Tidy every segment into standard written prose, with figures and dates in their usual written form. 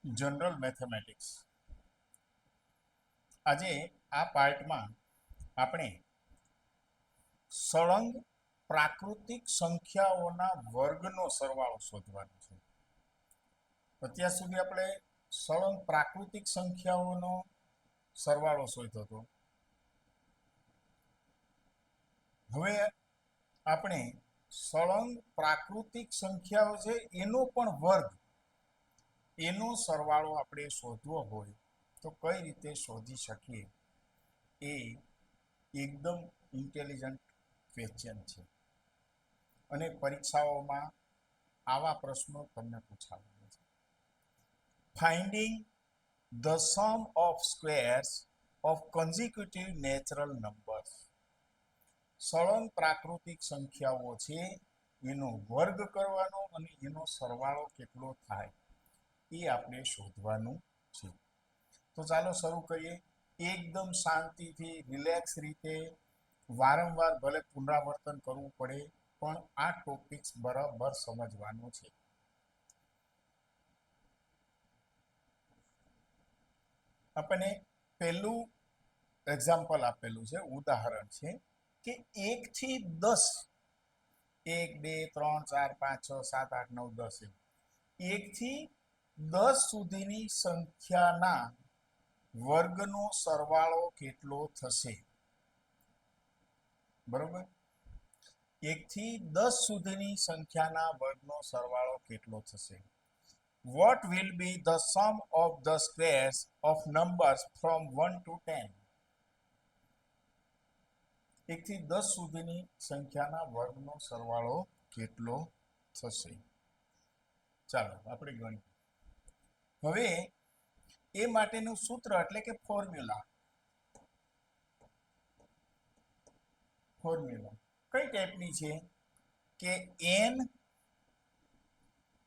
General mathematics. આજે આ પાર્ટમાં આપણે સળંગ પ્રાકૃતિક સંખ્યાઓના વર્ગનો સરવાળો શોધવાનો છે. અત્યાર સુધી આપણે સળંગ પ્રાકૃતિક સંખ્યાઓનો સરવાળો શોધ્યો હતો. હવે આપણે સળંગ પ્રાકૃતિક સંખ્યાઓ છે એનો પણ વર્ગ, એનો સરવાળો આપણે શોધવો હોય તો કઈ રીતે શોધી શકીએ, એ એકદમ ઇન્ટેલિજન્ટ ક્વેશ્ચન છે અને પરીક્ષાઓમાં આવા પ્રશ્નો તમને પૂછાવાના છે. Finding the sum of squares of consecutive natural numbers. સળંગ પ્રાકૃતિક સંખ્યાઓ છે એનો વર્ગ કરવાનો અને એનો સરવાળો કેટલો થાય એ આપણે શોધવાનું છે. તો ચાલો શરૂ કરીએ. એકદમ શાંતિથી રિલેક્સ રીતે, વારંવાર ભલે પુનરાવર્તન કરવું પડે પણ આ ટોપિક્સ બરાબર સમજવાનો છે. આપણને પહેલું એક્ઝામ્પલ આપેલું છે, ઉદાહરણ છે કે 1 થી 10, 1 2 3 4 5 6 7 8 9 10, 1 થી 10 સુધીની સંખ્યાના વર્ગનો સરવાળો કેટલો થશે? બરોબર. 1 થી 10 સુધીની સંખ્યાના વર્ગનો સરવાળો કેટલો થશે? What will be the sum of the squares of numbers from 1 to 10? 1 થી 10 સુધીની સંખ્યાના વર્ગનો સરવાળો કેટલો થશે? ચાલો આપણે ગણીએ. હવે એ માટેનું સૂત્ર એટલે કે ફોર્મ્યુલા કઈ ટાઈપની છે કે n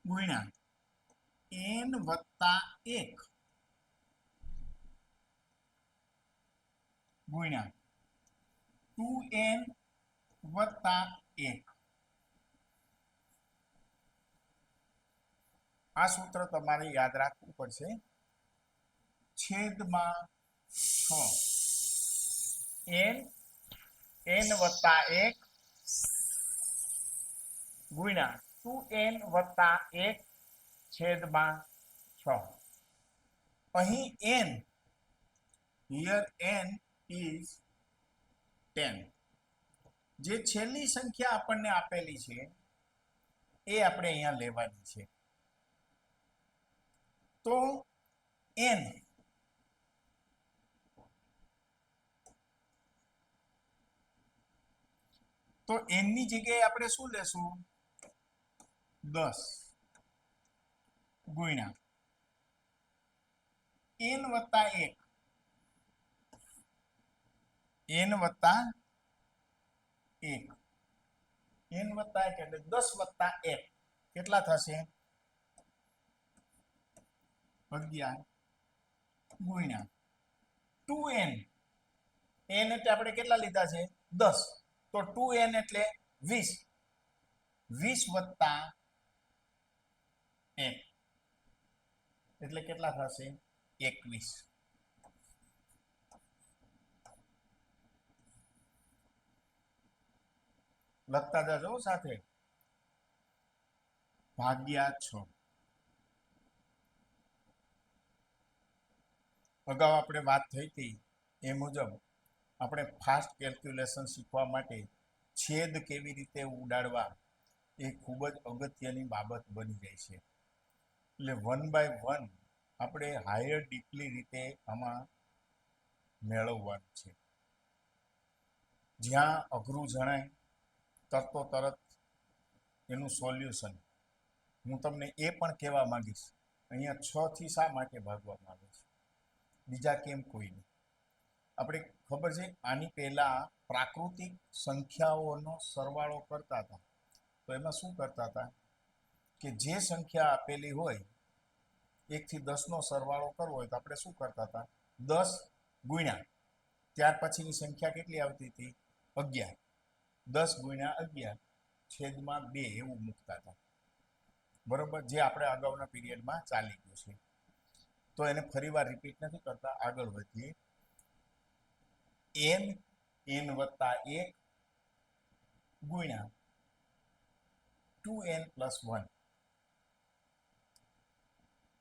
ગુણ્યા n વત્તા 1 ગુણ્યા 2n વત્તા 1. આ સૂત્ર તમારે યાદ રાખવું પડશે. છેદમાં 6 n વત્તા 1 ગુણ્યા 2n વત્તા 1 છેદમાં 6. અહીં n, here n is 10. જે છેલ્લી સંખ્યા આપણને આપેલી છે એ આપણે અહીંયા લેવાની છે. તો n તો n ની જગ્યાએ આપણે શું લેશું? 10 ગુણ્યા n વત્તા 1, n વત્તા 1, n વત્તા 1 એટલે 10 વત્તા 1 કેટલા થશે? 11 ગુણ્યા 2n. n એટલે આપણે કેટલા લીધા છે? 10. તો 2n એટલે 20. 20 વત્તા 1 એટલે કેટલા થશે? 21. લખતા જજો સાથે. ભાગ્યા 6. અગાઉ આપણે વાત થઈ હતી એ મુજબ આપણે ફાસ્ટ કેલ્ક્યુલેશન શીખવા માટે છેદ કેવી રીતે ઉડાડવા એ ખૂબ જ અગત્યની બાબત બની જાય છે. એટલે 1/1 આપણે હાયર ડીપલી રીતે આમાં મેળવવાનું છે. જ્યાં અઘરું જણાય તરતો તરત એનું સોલ્યુશન હું તમને એ પણ કહેવા માંગીશ. અહીંયા 6 થી શા માટે ભાગવામાં આવે છે, બીજા કેમ કોઈ નહીં? આપણે ખબર છે આની પહેલા પ્રાકૃતિક સંખ્યાઓનો સરવાળો કરતા હતા તો એમાં શું કરતા હતા કે જે સંખ્યા આપેલી હોય 1 થી 10 નો સરવાળો કરવો હોય તો આપણે શું કરતા હતા? 10 ગુણ્યા ત્યાર પછીની સંખ્યા કેટલી આવતી હતી? 11. 10 ગુણ્યા 11 છેદમાં 2 એવું મૂકતા હતા. બરોબર, જે આપણે અગાઉના પીરિયડમાં ચાલી ગયું છે. તો એને ફરીવાર રિપીટ નથી કરતા, આગળ વધીએ. n વત્તા 1 ગુણ્યા 2n પ્લસ 1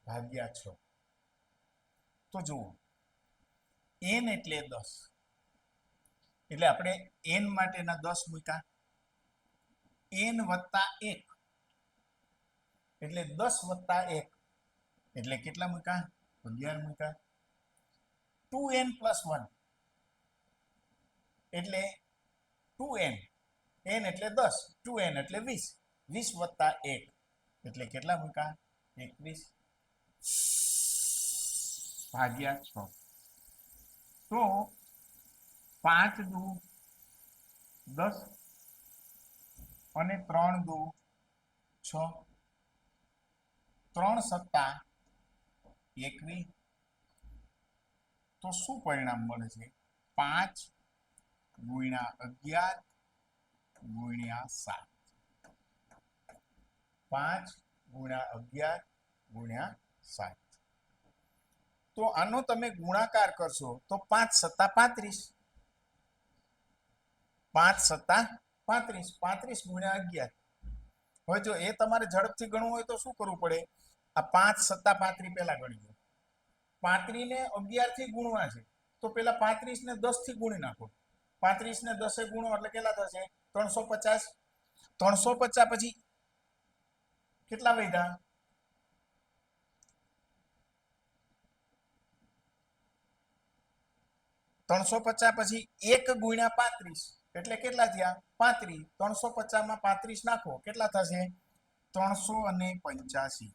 ભાગ્યા 6. તો જુઓ, n એટલે 10, એટલે આપણે n માટેના 10 મૂક્યા, n વત્તા 1 એટલે 10 વત્તા 1 એટલે કેટલા મૂક્યા? 11 મૂક્યા. 2n પ્લસ 1 એટલે 2n, n એટલે 10, 2n એટલે 20, 20 વત્તા 1 એટલે કેટલા મૂક્યા? 21 ભાગ્યા 6. તો 5 દુ 10 અને 3 દુ 6, 3 સત્તા 21. તો શું પરિણામ મળે છે? 5 ગુણ્યા 11 ગુણ્યા 7. 5 ગુણ્યા 11 ગુણ્યા 7. તો આનો તમે ગુણાકાર કરશો તો 5 સત્તા 35, 5 સત્તા 35, 35 ગુણ્યા 11. હવે જો એ તમારે ઝડપથી ગણવું હોય તો શું કરવું પડે? આ 5 સત્તા 35 પહેલા ગણી લો. 35 ને 11 થી ગુણવા છે તો પેલા 35 ને 10 થી ગુણી નાખો. 35 ને 10 ગુણો એટલે કેટલા થશે? 350. 350 પછી કેટલા વધ્યા? 350 પછી 1 ગુણ્યા 35 એટલે કેટલા થયા? 35. 350 માં 35 નાખો, કેટલા થશે? 385.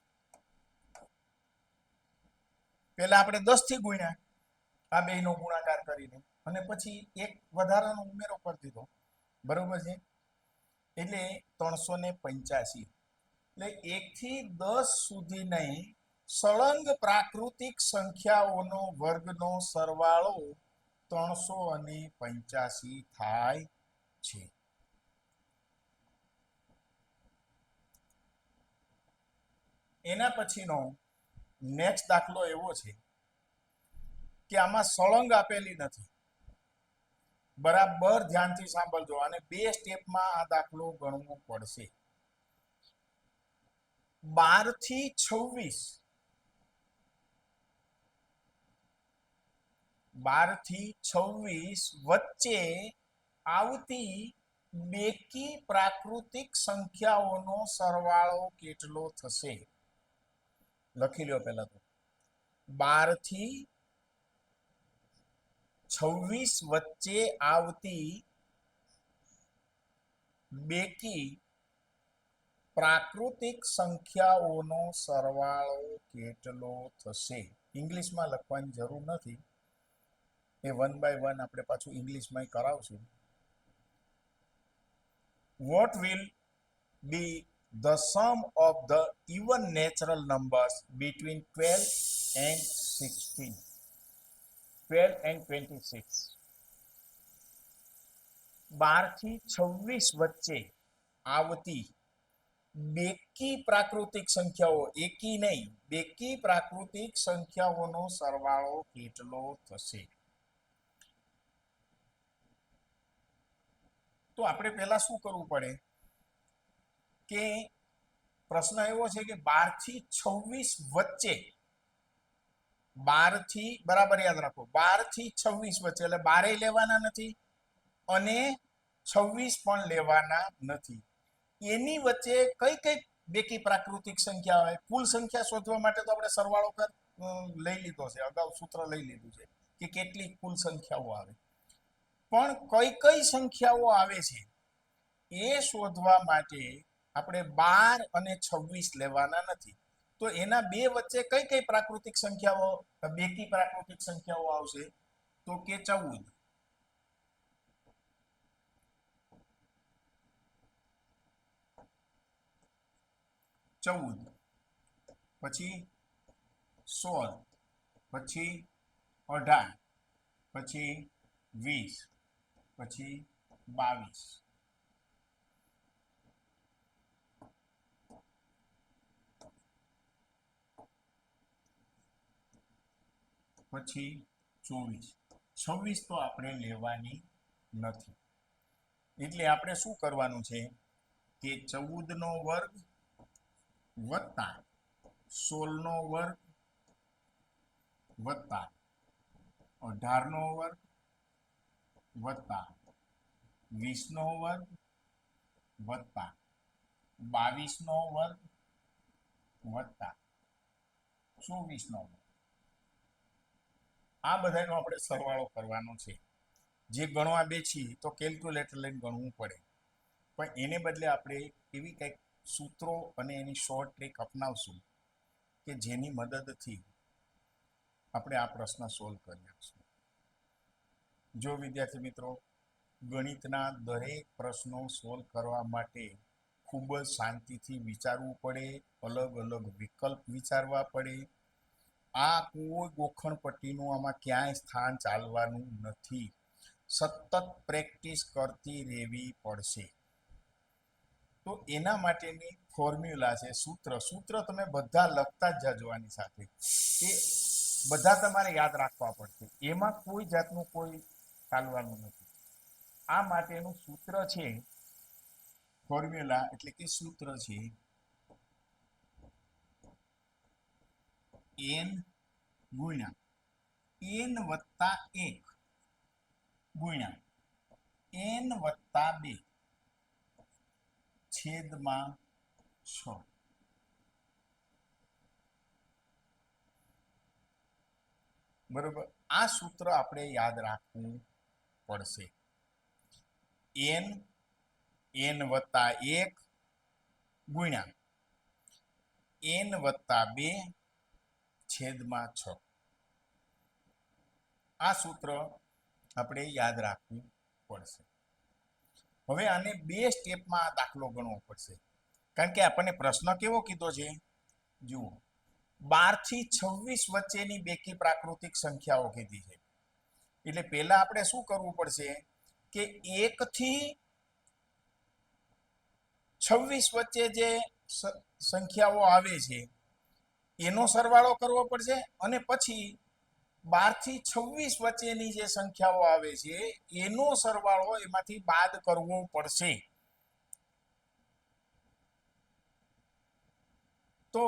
પેલા આપણે 10 થી ગુણ્યા, આ બેયનો ગુણાકાર કરીને, અને પછી એક વધારાનો ઉમેરો કરી દીધો, બરોબર છે? એટલે 385. એટલે 1 થી 10 સુધી નહીં, સળંગ પ્રાકૃતિક સંખ્યાઓનો વર્ગનો સરવાળો 385 થાય છે. એના પછીનો નેક્સ્ટ દાખલો એવો છે કે આમાં સળંગ આપેલી નથી. બરાબર ધ્યાનથી સાંભળજો, અને 2 સ્ટેપમાં આ દાખલો ગણવો પડશે. 12 થી 26, 12 થી 26 વચ્ચે આવતી બેકી પ્રાકૃતિક સંખ્યાઓનો સરવાળો કેટલો થશે? લખી લો પહેલા તો. 12 થી 26 વચ્ચે આવતી બેકી પ્રાકૃતિક સંખ્યાઓનો સરવાળો કેટલો થશે? ઇંગ્લિશમાં લખવાની જરૂર નથી, એ 1 by 1 આપણે પાછું ઇંગ્લિશમાં કરાવશું. What will be the sum of the even natural numbers between 12 and 16? 12 and 26. 12 થી 26 વચ્ચે આવતી બેકી પ્રાકૃતિક સંખ્યાઓ, એકી નહીં, બેકી પ્રાકૃતિક સંખ્યાઓનો સરવાળો કેટલો થશે? તો આપણે પહેલા શું કરવું પડે કે પ્રશ્ન એવો છે કે 12 થી 26 વચ્ચે, 12 થી, બરાબર યાદ રાખો, 12 થી 26 વચ્ચે, એટલે 12 લેવાના નથી અને 26 પણ લેવાના નથી. એની વચ્ચે કઈ કઈ બેકી પ્રાકૃતિક સંખ્યા હોય? કુલ સંખ્યા શોધવા માટે તો આપણે સરવાળો લઈ લીધો છે, અગાઉ સૂત્ર લઈ લીધું છે કે કેટલી કુલ સંખ્યાઓ આવે, પણ કઈ કઈ સંખ્યાઓ આવે છે એ શોધવા માટે આપણે 12 અને 26 લેવાના નથી. તો એના બે વચ્ચે કઈ કઈ પ્રાકૃતિક સંખ્યાઓ, બેકી પ્રાકૃતિક સંખ્યાઓ આવશે? તો કે 14, 14 પછી 16 પછી 18 પછી 20 પછી 22. પછી 24, 26 તો આપણે લેવાની નથી. એટલે આપણે શું કરવાનું છે કે 14નો વર્ગ વત્તા 16નો વર્ગ વત્તા 18નો વર્ગ વત્તા 20નો વર્ગ વત્તા 22નો વર્ગ વત્તા 24નો વર્ગ. આ બધાનો આપણે સરવાળો કરવાનો છે. જે ગણવા બેસી તો કેલ્ક્યુલેટર લઈને ગણવું પડે, પણ એને બદલે આપણે એવી કંઈક સૂત્રો અને એની શોર્ટ ટ્રીક અપનાવશું કે જેની મદદથી આપણે આ પ્રશ્ન સોલ્વ કરી શકશું. જો વિદ્યાર્થી મિત્રો, ગણિતના દરેક પ્રશ્નો સોલ્વ કરવા માટે ખૂબ જ શાંતિથી વિચારવું પડે, અલગ અલગ વિકલ્પ વિચારવા પડે. આ કોઈ ગોખણપટ્ટીનું આમાં ક્યાંય સ્થાન ચાલવાનું નથી. સતત પ્રેક્ટિસ કરતી રહેવી પડશે. તો એના માટેની ફોર્મ્યુલા છે, સૂત્ર તમે બધા લખતા જ જવાની સાથે એ બધા તમારે યાદ રાખવા પડશે. એમાં કોઈ જાતનું કોઈ ચાલવાનું નથી. આ માટેનું સૂત્ર છે, ફોર્મ્યુલા એટલે કે સૂત્ર છે n ગુણ્યા n વત્તા 1 ગુણ્યા n વત્તા 2 છેદમાં 6. બરોબર. આ સૂત્ર આપણે યાદ રાખવું પડશે. n વત્તા 1 ગુણ્યા n વત્તા 2 છેદમાં 6. આ સૂત્ર આપણે યાદ રાખવું પડશે. હવે આને 2 સ્ટેપમાં આ દાખલો ગણવો પડશે, કારણ કે આપણને પ્રશ્ન કેવો કીધો છે, જુઓ, 12 થી 26 વચ્ચેની બેકી પ્રાકૃતિક સંખ્યાઓ કીધી છે. એટલે પહેલા આપણે શું કરવું પડશે કે 1 થી 26 વચ્ચે જે સંખ્યાઓ આવે છે એનો સરવાળો કરવો પડશે, અને પછી 12 થી 26 વચ્ચેની જે સંખ્યાઓ આવે છે એનો સરવાળો એમાંથી બાદ કરવો પડશે. તો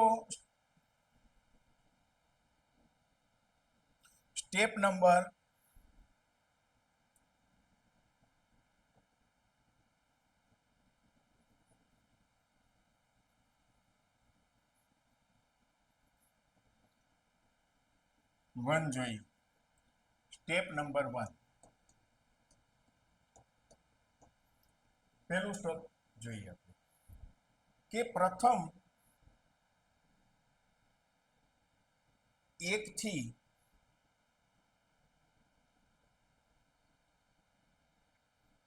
સ્ટેપ નંબર 1 જોઈએ. સ્ટેપ નંબર 1, પહેલું સ્ટેપ જોઈએ આપણે કે પ્રથમ 1 થી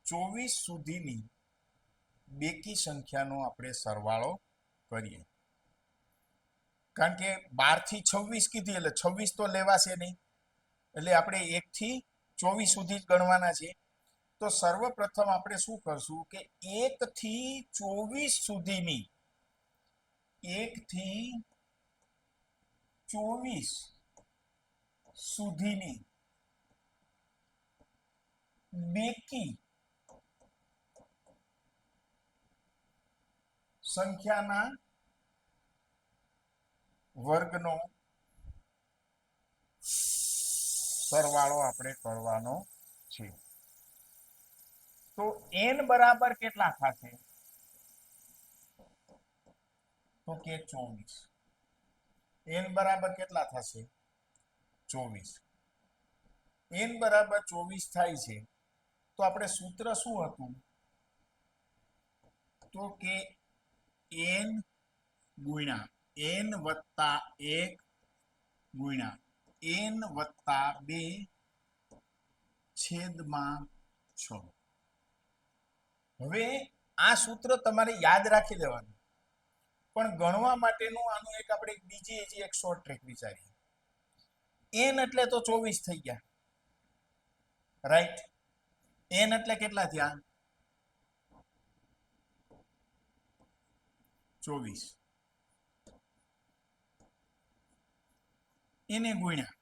24 સુધીની બેકી સંખ્યાનો આપણે સરવાળો કરીએ. કારણ કે 12 થી 26 કીધી એટલે 26 તો લેવાશે નહીં, એટલે આપણે 1 થી 24 સુધી જ ગણવાના છે. તો સર્વપ્રથમ આપણે શું કરશું કે 1 થી 24 સુધીની 1 થી 24 સુધીની બેકી સંખ્યાના વર્ગનો સરવાળો આપણે કરવાનો છે. તો n બરાબર કેટલા થશે? તો કે 24. n બરાબર કેટલા થશે? 24. n બરાબર 24 થાય છે તો આપણે સૂત્ર શું હતું? તો કે n ગુણ્યા n વત્તા 1 ગુણ્યા n વત્તા 2 છેદમાં 6. હવે આ સૂત્ર તમારે યાદ રાખી દેવાનું, પણ ગણવા માટેનું આનું એક આપણે બીજી એક શોર્ટ ટ્રીક વિચારીએ. n એટલે તો 24 થઈ ગયા, રાઈટ? n એટલે કેટલા થયા? 24. એને ગુણ્યા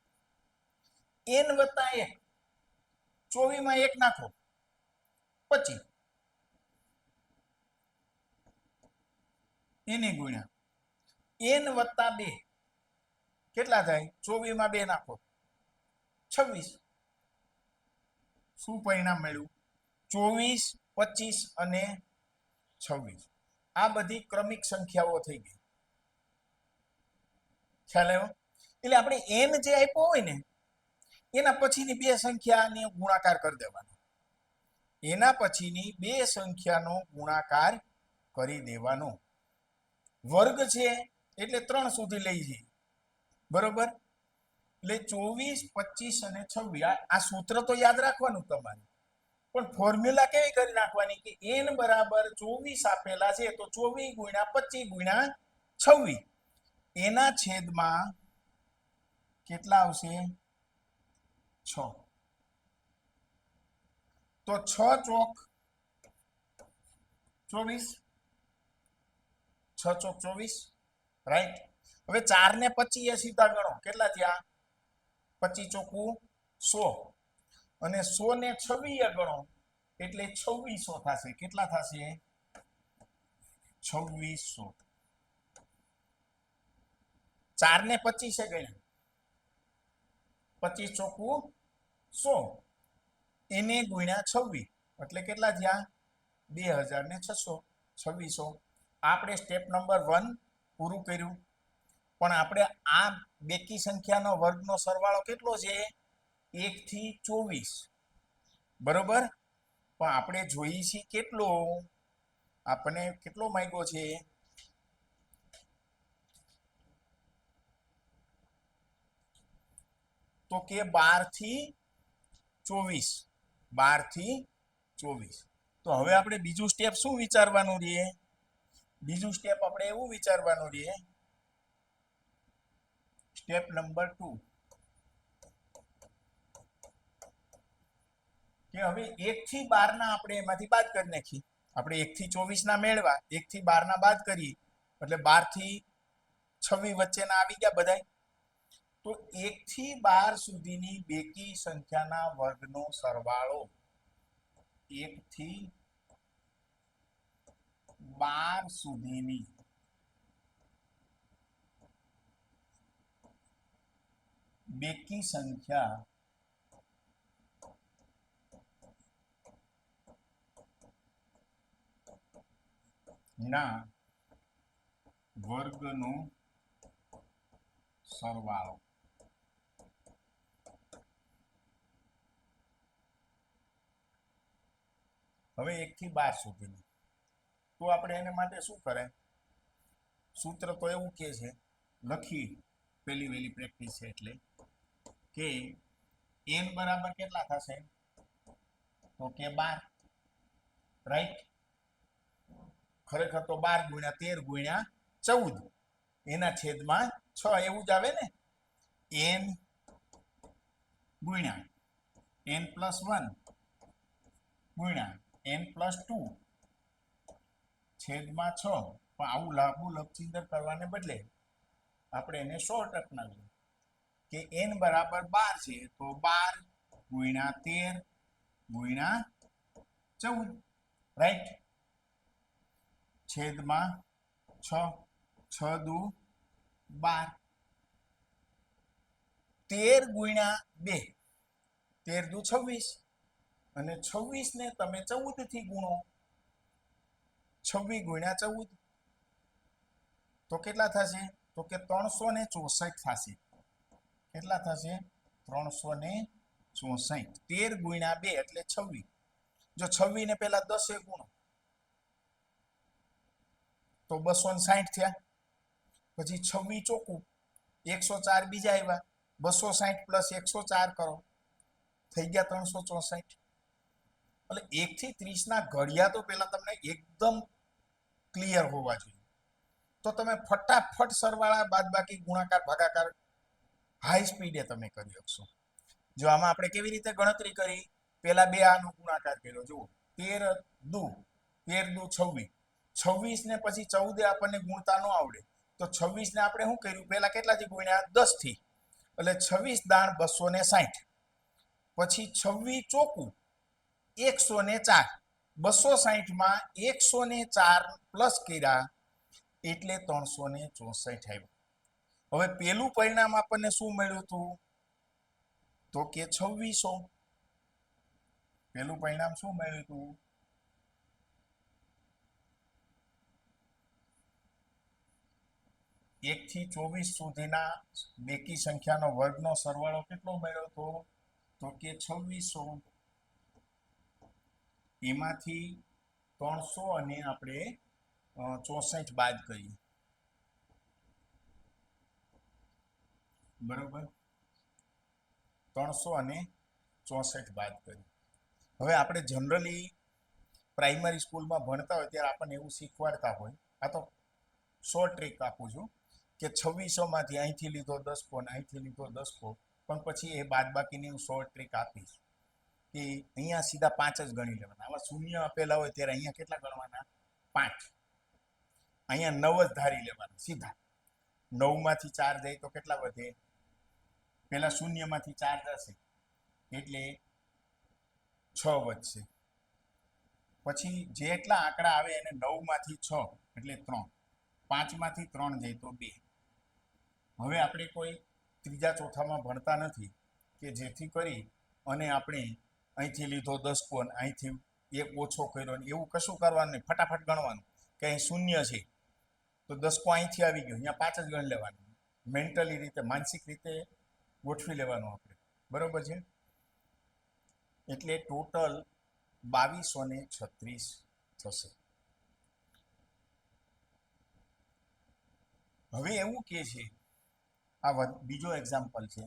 n વત્તા 1, 24 માં 1 નાખો 25, એની ગુણ્યા n વત્તા 2 કેટલા થાય? 24 માં 2 નાખો 26. શું પરિણામ મળ્યું? 24, 25 અને 26. આ બધી ક્રમિક સંખ્યાઓ થઈ ગઈ. ખ્યાલ આવ્યો? એટલે આપણે n જે આપ્યો હોય ને એના પછીની બે સંખ્યાને ગુણાકાર કરી દેવાનો. એના પછીની બે સંખ્યાનો ગુણાકાર કરી દેવાનો. વર્ગ છે એટલે 3 સુધી લઈ જઈએ. બરોબર? એટલે 24, 25 અને 26 આ સૂત્ર તો યાદ રાખવાનું તમારે. પણ ફોર્મ્યુલા કેવી કરી નાખવાની કે n બરાબર 24 આપેલા છે તો 24 ગુણ્યા 25 ગુણ્યા 26 એના છેદમાં કેટલા આવશે? 6. તો 6 ચોક 24, 6 ચોક 24, રાઈટ. હવે 4 ને 25 એ સીધા ગણો કેટલા થયા? 25 ચોકું 100 અને 100 ને 26 ગણો એટલે 2600 થશે. કેટલા થશે? 2600. 4 ને 25 ગણ્યા 25 ચોકું 100 એને ગુણ્યા 26 એટલે કેટલા થયા? 2600. 2600. આપણે સ્ટેપ નંબર 1 પૂરું કર્યું. પણ આપણે આ બેકી સંખ્યાનો વર્ગનો સરવાળો કેટલો છે? 1 થી 24. બરોબર? પણ આપણે જોઈએ છીએ કેટલો? આપણે કેટલો માંગ્યો છે? તો કે 12 થી 24. 12 થી 24. તો હવે આપણે બીજું સ્ટેપ શું વિચારવાનું રહે? બીજું સ્ટેપ આપણે એવું વિચારવાનું રહે, સ્ટેપ નંબર 2 કે હવે 1 થી 12 ના આપણે એમાંથી બાદ કરી નાખી. આપણે 1 થી 24 ના મેળવા, 1 થી 12 ના બાદ કરી એટલે 12 થી 26 વચ્ચેના આવી ગયા બધા. તો 1 થી 12 સુધીની બેકી સંખ્યાના વર્ગનો સરવાળો 1 થી 12 સુધીની બેકી સંખ્યા ના વર્ગનો સરવાળો. હવે 1 થી 12 સુધીની. તો આપણે એને માટે શું કરે? સૂત્ર તો એવું કે છે, લખી પેલી વેલી પ્રેક્ટિસ છે એટલે કે n બરાબર કેટલા થશે? તો કે 12, રાઈટ. ખરેખર તો 12 ગુણ્યા 13 ગુણ્યા 14 એના છેદમાં 6 એવું જ આવે ને. n ગુણ્યા n પ્લસ 1 ગુણ્યા n પ્લસ 2 છેદમાં 6. પણ આવું લાંબુ લક્ષચિંતર કરવાને બદલે આપણે એને શોર્ટ અપનાવીએ કે n બરાબર 12 છે તો 12 ગુણ્યા 13 ગુણ્યા 14, રાઈટ. છેદમાં 6. 6 દુ 12. 13 ગુણ્યા 2, 13 દુ 26 અને 26 ને તમે 14 થી ગુણો. 26 ગુણ્યા 14 તો કેટલા થશે? તો કે 364 થશે. કેટલા થશે? 364. 13 ગુણ્યા 2 એટલે 26. જો 26 ને પેલા 10 ગુણો તો 260 થયા. પછી 26 ચોખ્ખું 104 બીજા આવ્યા, 260 પ્લસ 104 કરો થઈ ગયા 364. એટલે 1 થી 30 ના ઘડિયા તો પેલા તમને એકદમ ક્લિયર હોવા જોઈએ. તો તમે ફટાફટ સરવાળા બાદબાકી ગુણાકાર ભાગાકાર હાઈ સ્પીડે તમે કરી શકશો. જો આમાં આપણે કેવી રીતે ગણતરી કરી? પેલા બે આનો ગુણાકાર કર્યો. જુઓ 13 દુ 26. 26 ને પછી 14 આપણને ગુણતા ન આવડે તો 26 ને આપણે શું કર્યું? પેલા કેટલાથી ગુણ્યા? 10 થી. એટલે 26 દાણ 260. પછી 26 ચોકું 104, 260 104 પ્લસ કર્યા એટલે 364 આવ્યું. હવે પેલું પરિણામ આપણને શું મળ્યું હતું? તો કે 2600. પેલું પરિણામ શું મળ્યું હતું? 1 થી 24 સુધીના બેકી સંખ્યાનો વર્ગનો સરવાળો કેટલો મળ્યો હતો? તો કે 2600. એમાંથી 300 અને આપણે 64 બાદ કરીએ, બરોબર? 300 અને 64 બાદ કરીએ. હવે આપણે જનરલી પ્રાઇમરી સ્કૂલમાં ભણતા હોય ત્યારે આપણને એવું શીખવાડતા હોય, આ તો શોર્ટ ટ્રીક આપું છું, કે 2600માંથી અહીંથી લીધો 10 અને અહીંથી લીધો 10, પણ પછી એ બાદ બાકીની હું શોર્ટ ટ્રીક આપીશ કે અહીંયા સીધા 5 જ ગણી લેવાના. આમાં શૂન્ય આપેલા હોય ત્યારે અહીંયા કેટલા ગણવાના? 5. અહીંયા 9 જ ધારી લેવાના સીધા. 9માંથી 4 જાય તો કેટલા વધે? પેલા શૂન્યમાંથી 4 જશે એટલે 6 વધશે. પછી જેટલા આંકડા આવે એને 9માંથી 6 એટલે 3, 5માંથી 3 જાય તો 2. હવે આપણે કોઈ ત્રીજા ચોથામાં ભણતા નથી કે જેથી કરી અને આપણે અહીંથી લીધો 10 અને અહીંથી 1 ઓછો કર્યો, એવું કશું કરવાનું નહીં. ફટાફટ ગણવાનું કે અહીં શૂન્ય છે તો 10 અહીંથી આવી ગયો, અહીંયા 5 જ ગણી લેવાનું. મેન્ટલી રીતે, માનસિક રીતે ગોઠવી લેવાનું આપણે, બરોબર છે? એટલે ટોટલ 2236 થશે. હવે એવું કે છે, આ બીજો એક્ઝામ્પલ છે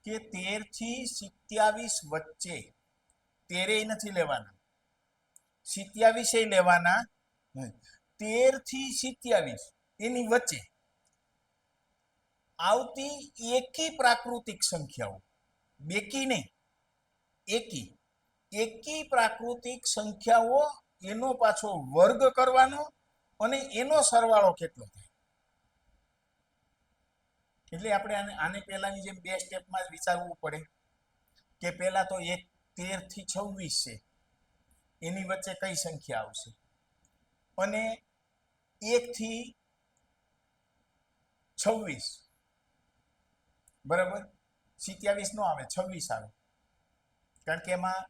કે 13 થી 27 વચ્ચે, 13 નથી લેવાના, 27 લેવાના. 13 થી 27 એની વચ્ચે આવતી એકી પ્રાકૃતિક સંખ્યાઓ, બેકી નહીં, એકી પ્રાકૃતિક સંખ્યાઓ, એનો પાછો વર્ગ કરવાનો અને એનો સરવાળો કેટલો થાય. એટલે આપણે આને પહેલાની જેમ 2 સ્ટેપમાં જ વિચારવું પડે કે પહેલા તો 13 થી 26 છે, એની વચ્ચે કઈ સંખ્યા આવશે, અને 1 થી 26, બરાબર? 27 નો આવે, 26 આવે, કારણ કે એમાં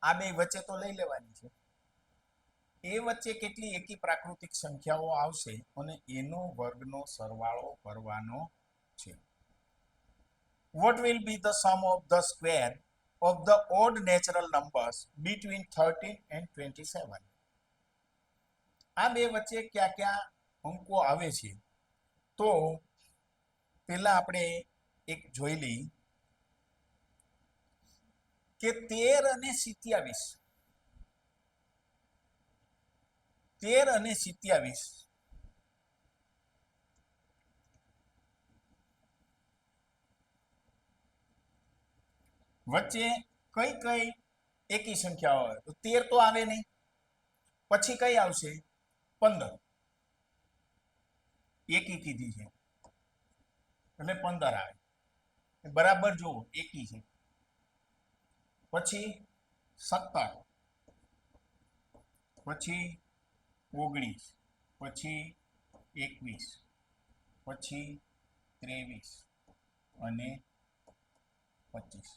આ બે વચ્ચે તો લઈ લેવાની છે. એ વચ્ચે કેટલી એકી પ્રાકૃતિક સંખ્યાઓ આવશે અને એનો વર્ગનો સરવાળો કરવાનો છે. What will be the sum of the square of the odd natural numbers between 13 and 27? આ બે વચ્ચે ક્યાં ક્યાં અંકો આવે છે? તો પહેલા આપણે એક જોઈ લઈ કે 13 અને 27, 13 અને 27 વચ્ચે કઈ કઈ એકી સંખ્યાઓ આવે? તો 13 તો આવે નહીં, પછી કઈ આવશે? 15. એકી કીધી છે એટલે 15 આવે, બરાબર જુઓ, એકી છે. પછી 17, પછી 19, પછી 21, પછી 23 અને 25,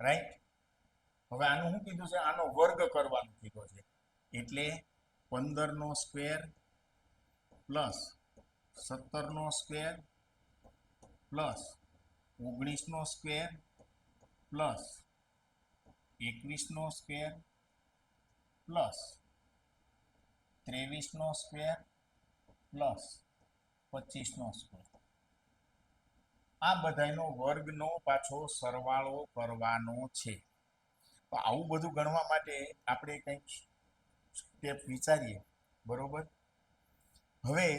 રાઈટ? હવે આનું શું કીધું છે? આનો વર્ગ કરવાનું કીધો છે, એટલે 15 નો સ્ક્વેર પ્લસ 17 નો સ્ક્વેર પ્લસ 19 નો સ્ક્વેર પ્લસ 21 નો સ્ક્વેર પ્લસ 23 નો સ્ક્વેર પ્લસ 25 નો સ્ક્વેર. આ બધાનો વર્ગનો પાછો સરવાળો કરવાનો છે. તો આવું બધું ગણવા માટે આપણે કંઈક સ્ટેપ વિચારીએ, બરોબર? હવે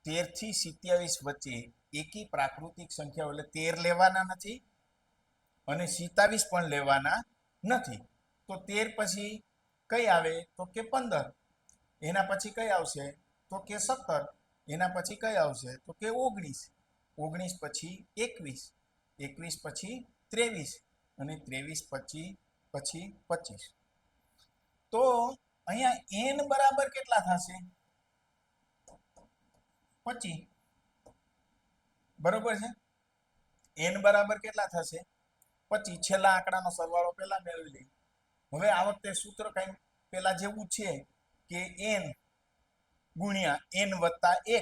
13 થી 27 વચ્ચે એકી પ્રાકૃતિક સંખ્યાઓ, એટલે 13 લેવાના નથી અને 27 પણ લેવાના નથી. તો 13 પછી કઈ આવે? તો કે 15. એના પછી કઈ આવશે? તો કે 17. એના પછી કઈ આવશે? તો કે 19. 19 પછી 21. 21 પછી 23 અને 23 પછી 25. તો અહીંયા n બરાબર કેટલા થશે? 25. બરોબર છે? n બરાબર કેટલા થશે? 25. છેલ્લા આંકડાનો સરવાળો પહેલા મેળવી લઈએ. હવે આ વખતે સૂત્ર કઈ પેલા જેવું છે કે n ગુણ્યા n વત્તા 1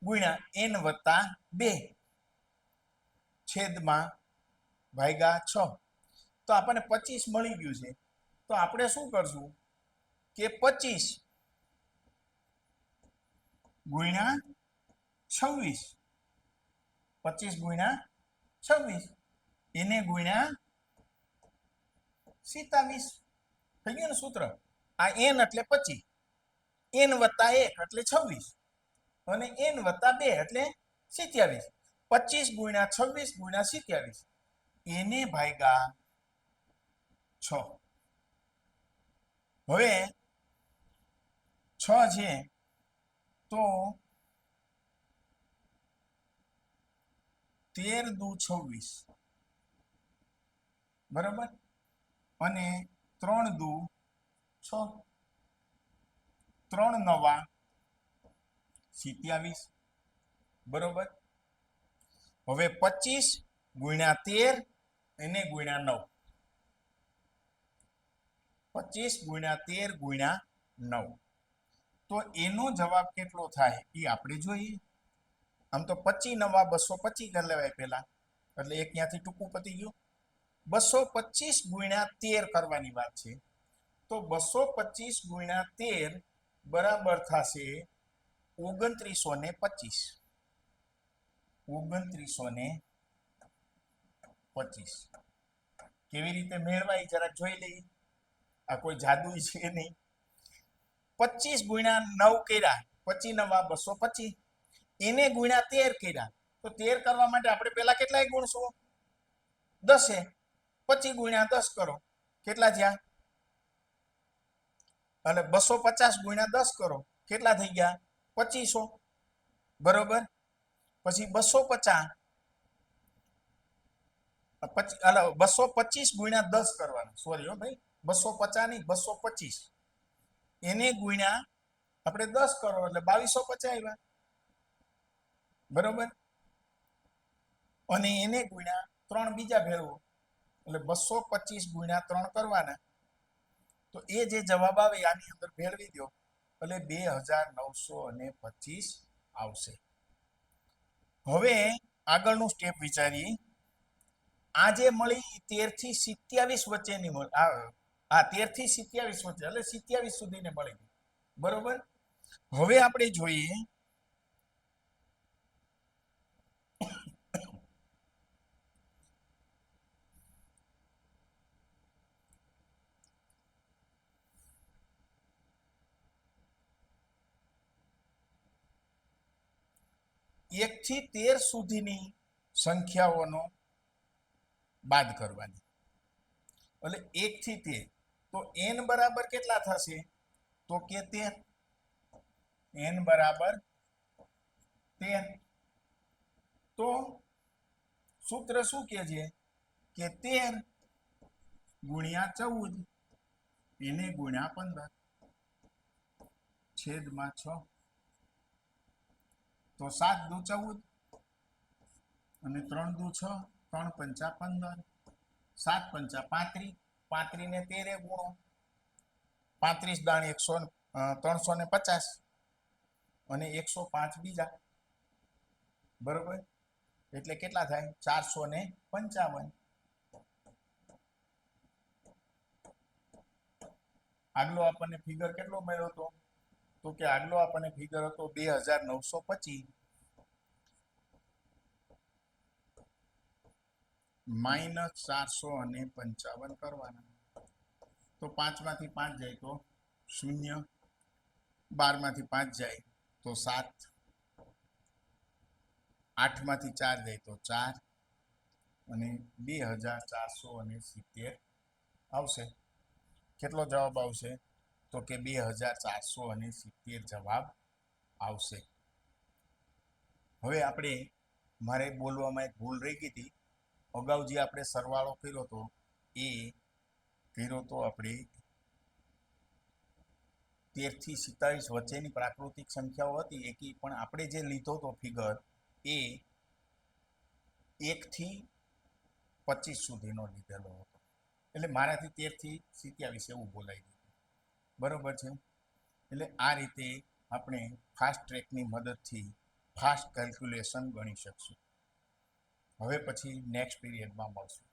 ગુણ્યા n વત્તા 2 છેદમાં ભાગ્યા 6. તો આપણને 25 મળી ગયું છે. તો આપણે શું કરશું કે 25 ગુણ્યા 26, 25 ગુણ્યા 26 એને ગુણ્યા 27. થઈ ગયું ને સૂત્ર? આ n એટલે 25, n વત્તા 1 એટલે 26 અને n વત્તા 2 એટલે 27. 25 ગુણ્યા 26 ગુણ્યા 27 એને ભાગ્યા 6. હવે 6 છે તો 13 દુ 26 બરાબર, અને 3 દુ 6, 3 નવા 27 બરોબર. હવે 25 ગુણ્યા 13 એને ગુણ્યા 9, 25 ગુણ્યા 13 ગુણ્યા 9. તો એનો જવાબ કેટલો થાય એ આપણે જોઈએ. આમ તો 25 નવા 225 કરી લેવાય પહેલા, એટલે એક ત્યાંથી ટૂંકું પતી ગયું. 225 ગુણ્યા 13 કરવાની વાત છે. તો 225 ગુણ્યા 13 બરાબર થશે 2925. 2925 કેવી રીતે મેળવાય જરાક જોઈ લઈએ. આ કોઈ જાદુ છે નહીં. 25 ગુણ્યા 9 કર્યા, 25 નવા 225, એને ગુણ્યા 13 કર્યા. તો 13 કરવા માટે આપણે પેલા કેટલાય ગુણશું? 10. 25 ગુણ્યા 10 કરો, કેટલા થયા? એટલે 250 ગુણ્યા 10 કરો, કેટલા થઈ ગયા? 2500 બરોબર. પછી 250 225 ગુણ્યા 10 કરવાના, સોરી હો ભાઈ, 250 નહીં 225, એને ગુણ્યા આપણે 10 કરો એટલે 2250 આવ્યા બરોબર. અને એને ગુણ્યા 3 બીજા ભેળવો એટલે 225 ગુણ્યા 3 કરવાના. તો એ જે જવાબ આવે આની અંદર ભેળવી દો એટલે 2925 આવશે. હવે આગળનું સ્ટેપ વિચારીએ. આ જે મળી 13 થી 27 વચ્ચેની મળી, આ 13 થી 27 વચ્ચે એટલે 27 સુધીને મળી બરોબર. હવે આપણે જોઈએ એક થી 13 સુધીની સંખ્યાઓનો બાદ કરવાની. એટલે 1 થી 13 તો n બરાબર કેટલા થશે? તો કે 13. n બરાબર 13. તો સૂત્ર શું કે છે કે 13 ગુણ્યા 14 એને ગુણ્યા 15 છેદમાં 6. તો 7 દુ 14 અને 3 દુ 6, 3 પંચા 15, 7 પંચા 35, 35 ને 13 ગુણો, 35 દાણ 350 અને 105 બીજા બરોબર. એટલે કેટલા થાય? 455. આગલો આપણને ફિગર કેટલો મળ્યો હતો? તો કે આગલો આપણને ફિગર હતો 2925 માઇનસ 455 કરવાના. તો 5 માંથી 5 જાય તો 0, 12 માંથી 5 જાય તો 7, 8 માંથી 4 જાય તો 4 અને 2470 આવશે. કેટલો જવાબ આવશે? તો કે 2470 જવાબ આવશે. હવે આપણે મારે બોલવામાં એક ભૂલ રહી ગઈ હતી. અગાઉ જે આપણે સરવાળો કર્યો હતો એ કર્યો તો આપણે 13 થી 47 વચ્ચેની પ્રાકૃતિક સંખ્યાઓ હતી એકી, પણ આપણે જે લીધો હતો ફિગર એ 1 થી 25 સુધીનો લીધેલો હતો. એટલે મારાથી 13 થી 27 એવું બોલાઈ ગયું. બરોબર છે. એટલે આ રીતે આપણે ફાસ્ટ ટ્રેકની મદદથી ફાસ્ટ કેલ્ક્યુલેશન ગણી શકશું. હવે પછી નેક્સ્ટ પીરિયડમાં મળશું.